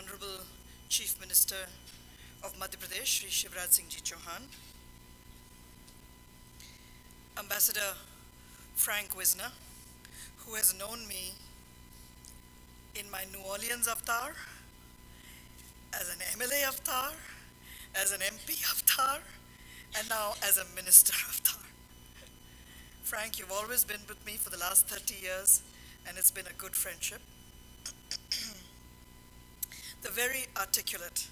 Honorable Chief Minister of Madhya Pradesh, Shri Shivraj Singh Chouhan, Ambassador Frank Wisner, who has known me in my New Orleans avatar, as an MLA avatar, as an MP avatar, and now as a minister avatar. Frank, you've always been with me for the last 30 years, and it's been a good friendship. The very articulate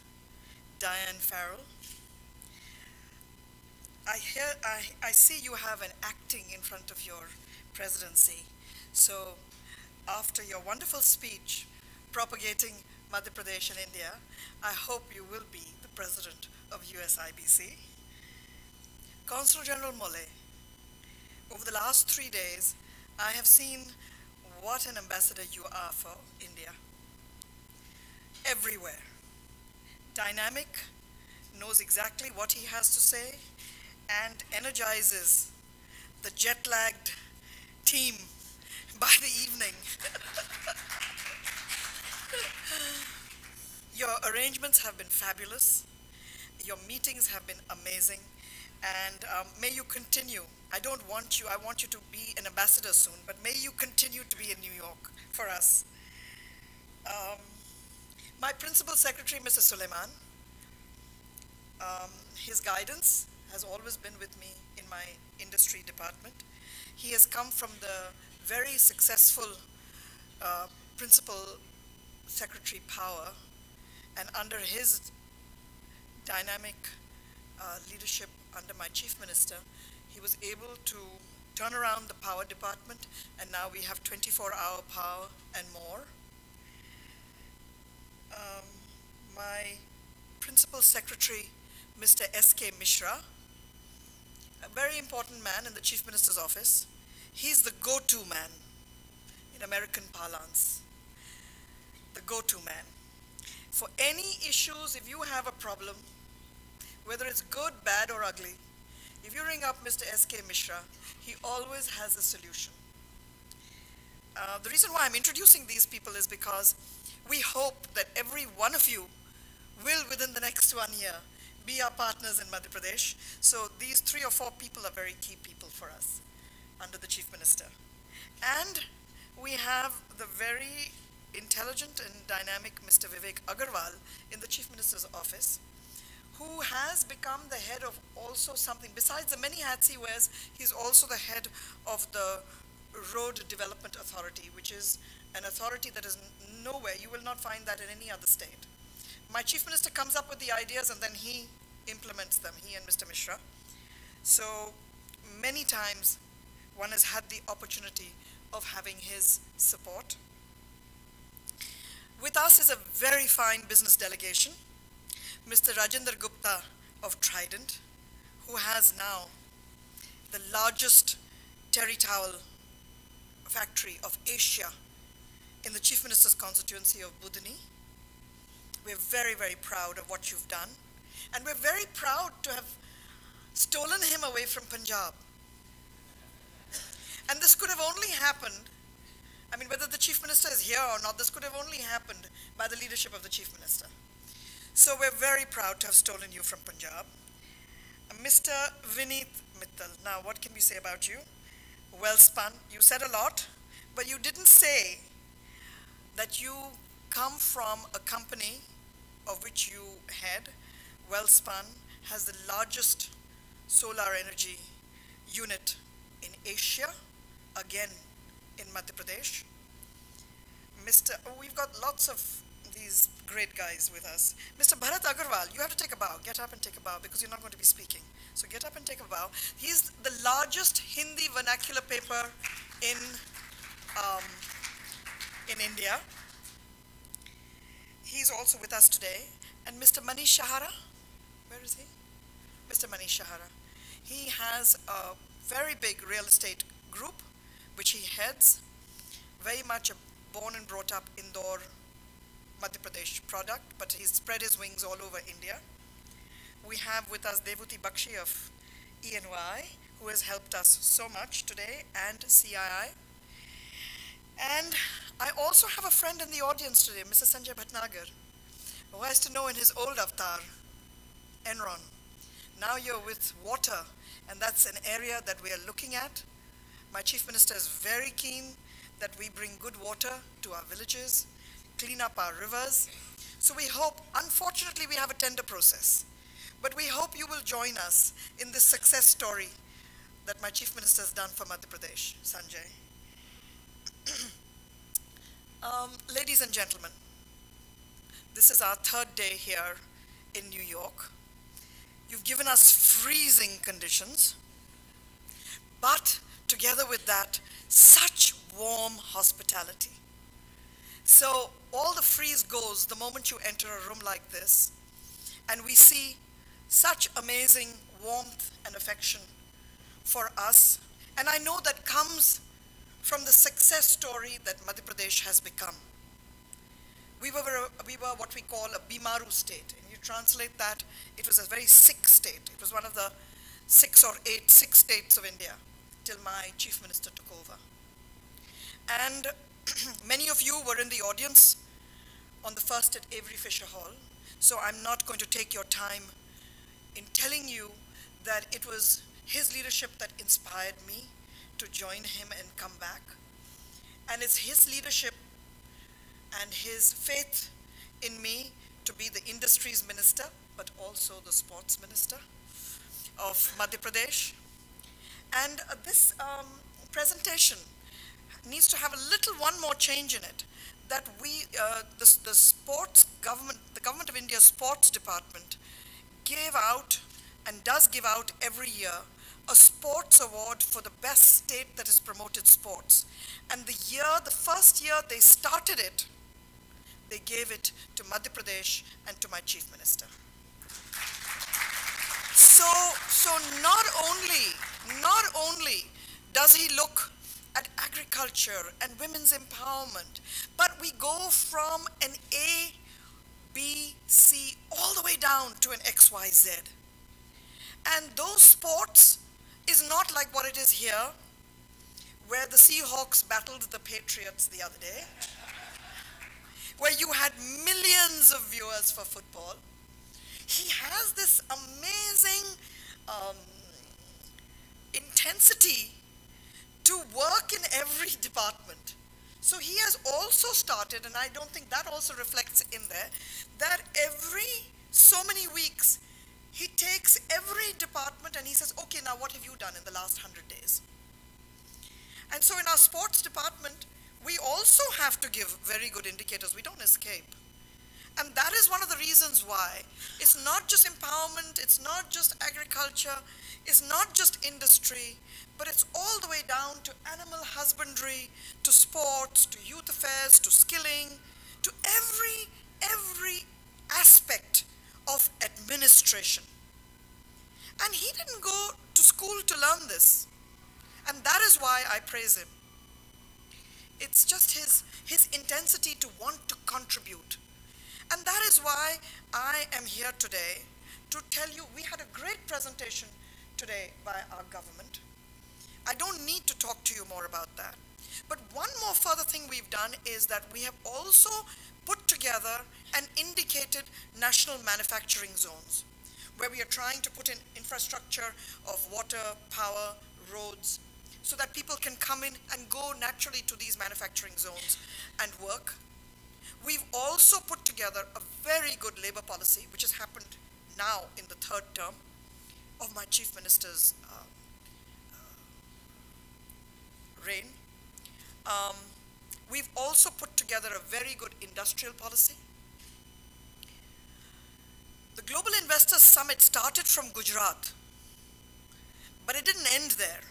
Diane Farrell. I see you have an acting in front of your presidency. So after your wonderful speech propagating Madhya Pradesh and India, I hope you will be the president of USIBC. Consul General Mole, over the last 3 days, I have seen what an ambassador you are for India. Everywhere. Dynamic, knows exactly what he has to say, and energizes the jet-lagged team by the evening. Your arrangements have been fabulous. Your meetings have been amazing. And may you continue. I want you to be an ambassador soon, but may you continue to be in New York for us. My principal secretary, Mr. Suleiman, his guidance has always been with me in my industry department. He has come from the very successful principal secretary power, and under his dynamic leadership under my chief minister, he was able to turn around the power department, and now we have 24-hour power and more. My principal secretary, Mr. S.K. Mishra, a very important man in the chief minister's office. He's the go-to man in American parlance, the go-to man. For any issues, if you have a problem, whether it's good, bad, or ugly, if you ring up Mr. S.K. Mishra, he always has a solution. The reason why I'm introducing these people is because we hope that every one of you will, within the next 1 year, be our partners in Madhya Pradesh. So these 3 or 4 people are very key people for us under the Chief Minister. And we have the very intelligent and dynamic Mr. Vivek Agarwal in the Chief Minister's office, who has become the head of also something. Besides the many hats he wears, he's also the head of the Road Development Authority, which is an authority that is nowhere. You will not find that in any other state. My chief minister comes up with the ideas and then he implements them, he and Mr. Mishra. So many times one has had the opportunity of having his support. With us is a very fine business delegation, Mr. Rajendra Gupta of Trident, who has now the largest terry towel factory of Asia in the Chief Minister's constituency of Budni. We're very, very proud of what you've done. And we're very proud to have stolen him away from Punjab. And this could have only happened, I mean, whether the Chief Minister is here or not, this could have only happened by the leadership of the Chief Minister. So we're very proud to have stolen you from Punjab. Mr. Vineet Mittal, now what can we say about you? Well spun. You said a lot, but you didn't say that you come from a company of which you head. Wellspun has the largest solar energy unit in Asia, again in Madhya Pradesh. We've got lots of these great guys with us. Mr. Bharat Agarwal, you have to take a bow. Get up and take a bow because you're not going to be speaking. So get up and take a bow. He's the largest Hindi vernacular paper in India. He's also with us today. And Mr. Manish Shahara, where is he? Mr. Manish Shahara. He has a very big real estate group, which he heads, very much a born and brought up Indore, Madhya Pradesh product, but he's spread his wings all over India. We have with us Devuti Bakshi of E&Y, who has helped us so much today, and CII. And I also have a friend in the audience today, Mr. Sanjay Bhatnagar. who has to know in his old avatar, Enron. Now you're with water, and that's an area that we are looking at. My Chief Minister is very keen that we bring good water to our villages, clean up our rivers. So we hope, unfortunately we have a tender process, but we hope you will join us in this success story that my Chief Minister has done for Madhya Pradesh, Sanjay. Ladies and gentlemen, this is our third day here in New York. You've given us freezing conditions, but together with that, such warm hospitality. So all the freeze goes the moment you enter a room like this, and we see such amazing warmth and affection for us. And I know that comes from the success story that Madhya Pradesh has become. We were what we call a Bimaru state. And you translate that, it was a very sick state. It was one of the six states of India till my Chief Minister took over. And many of you were in the audience on the first at Avery Fisher Hall. So I'm not going to take your time in telling you that it was his leadership that inspired me to join him and come back. And it's his leadership and his faith in me to be the industries minister, but also the sports minister of Madhya Pradesh. And this presentation needs to have a little one more change in it, that we, the Government of India's Sports Department gave out and does give out every year a sports award for the best state that has promoted sports. And the first year they started it, they gave it to Madhya Pradesh and to my Chief Minister. So not only does he look at agriculture and women's empowerment, but we go from an A, B, C, all the way down to an X, Y, Z. And those sports is not like what it is here, where the Seahawks battled the Patriots the other day, where you had millions of viewers for football. He has this amazing intensity to work in every department. So he has also started, and I don't think that also reflects in there, that every so many weeks, he takes every department and he says, okay, now what have you done in the last 100 days? And so in our sports department, we also have to give very good indicators. We don't escape. And that is one of the reasons why it's not just empowerment, it's not just agriculture, it's not just industry, but it's all the way down to animal husbandry, to sports, to youth affairs, to skilling, to every aspect of administration. And he didn't go to school to learn this. And that is why I praise him. It's just his intensity to want to contribute. And that is why I am here today to tell you, we had a great presentation today by our government. I don't need to talk to you more about that. But one more further thing we've done is that we have also put together and indicated national manufacturing zones, where we are trying to put in infrastructure of water, power, roads, so that people can come in and go naturally to these manufacturing zones and work. We've also put together a very good labor policy, which has happened now in the third term of my Chief Minister's reign. We've also put together a very good industrial policy. The Global Investors Summit started from Gujarat, but it didn't end there.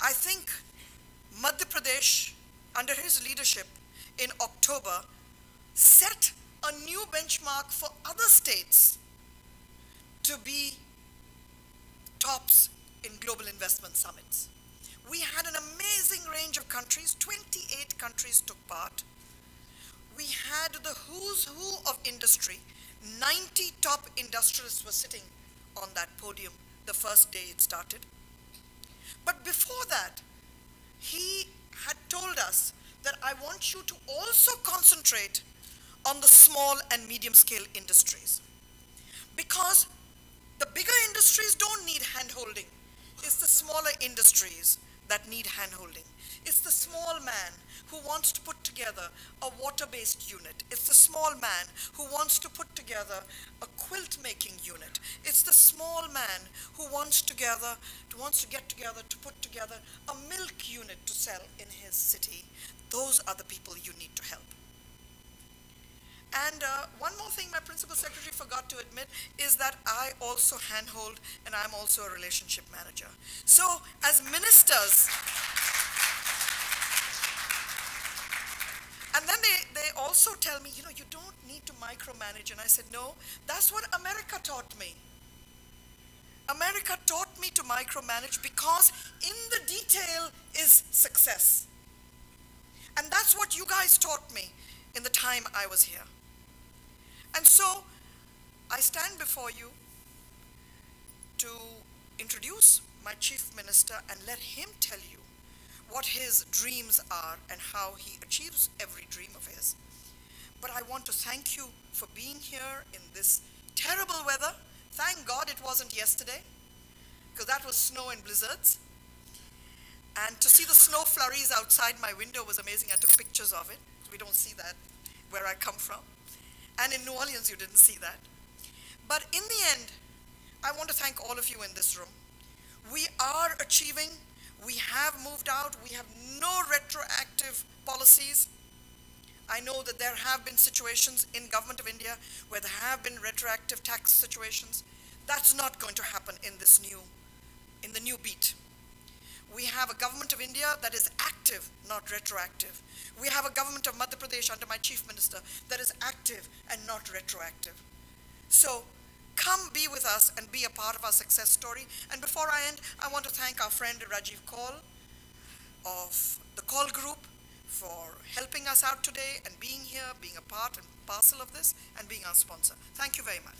I think Madhya Pradesh, under his leadership in October, set a new benchmark for other states to be tops in global investment summits. We had an amazing range of countries, 28 countries took part. We had the who's who of industry. 90 top industrialists were sitting on that podium the first day it started. But before that, he had told us that I want you to also concentrate on the small and medium scale industries. Because the bigger industries don't need hand-holding. It's the smaller industries that need hand-holding. It's the small man who wants to put together a water-based unit. It's the small man who wants to put together a quilt-making unit. It's the small man who wants to get together to put together a milk unit to sell in his city. Those are the people you need to help. And one more thing my principal secretary forgot to admit is that I also handhold and I'm also a relationship manager. So as ministers, and then they also tell me, you don't need to micromanage. And I said, no, that's what America taught me. America taught me to micromanage because in the detail is success. And that's what you guys taught me in the time I was here. And so I stand before you to introduce my chief minister and let him tell you what his dreams are and how he achieves every dream of his. But I want to thank you for being here in this terrible weather. Thank God it wasn't yesterday, because that was snow and blizzards. And to see the snow flurries outside my window was amazing. I took pictures of it. We don't see that where I come from. And in New Orleans, you didn't see that. But in the end, I want to thank all of you in this room. We are achieving. We have moved out. We have no retroactive policies. I know that there have been situations in Government of India where there have been retroactive tax situations. That's not going to happen in the new beat. We have a Government of India that is active, not retroactive. We have a Government of Madhya Pradesh under my Chief Minister that is active and not retroactive. So come be with us and be a part of our success story. And before I end, I want to thank our friend Rajiv Kaul of the Kaul Group for helping us out today and being here, being a part and parcel of this, and being our sponsor. Thank you very much.